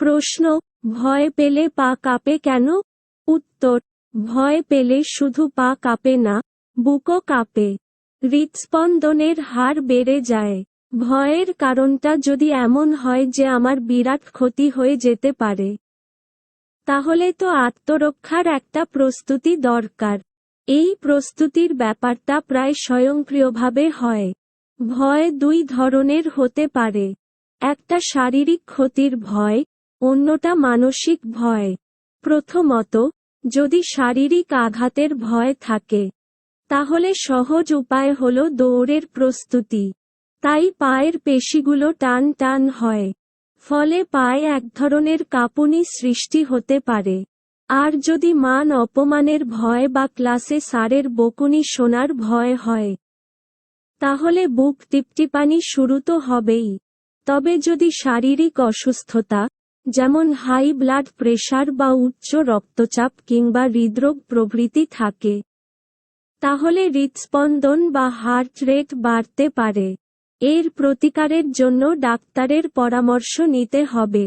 প্রশ্ন, ভয় পেলে পা কাঁপে কেন? উত্তর, ভয় পেলে শুধু পা কাঁপে না, বুকও কাঁপে। হৃদস্পন্দনের হার বেড়ে যায়। ভয়ের কারণটা যদি এমন হয় যে আমার বিরাট ক্ষতি হয়ে যেতে পারে, তাহলে তো আত্মরক্ষার একটা প্রস্তুতি দরকার। এই প্রস্তুতির ব্যাপারটা প্রায় স্বয়ংক্রিয়ভাবে হয়। ভয় দুই ধরনের হতে পারে। একটা শারীরিক ক্ষতির ভয়, অন্যটা মানসিক ভয়। প্রথমত, যদি শারীরিক আঘাতের ভয় থাকে, তাহলে সহজ উপায় হলো দৌড়ের প্রস্তুতি। তাই পায়ের পেশিগুলো টান টান হয়। ফলে পায়ে এক ধরনের কাঁপুনি সৃষ্টি হতে পারে। আর যদি মান অপমানের ভয় বা ক্লাসে স্যারের বকুনি শোনার ভয় হয়, তাহলে বুক টিপটিপানি শুরু তো হবেই। তবে যদি শারীরিক অসুস্থতা, যেমন হাই ব্লাড প্রেশার বা উচ্চ রক্তচাপ কিংবা হৃদরোগ প্রভৃতি থাকে, তাহলে হৃদস্পন্দন বা হার্ট রেট বাড়তে পারে। এর প্রতিকারের জন্য ডাক্তারের পরামর্শ নিতে হবে।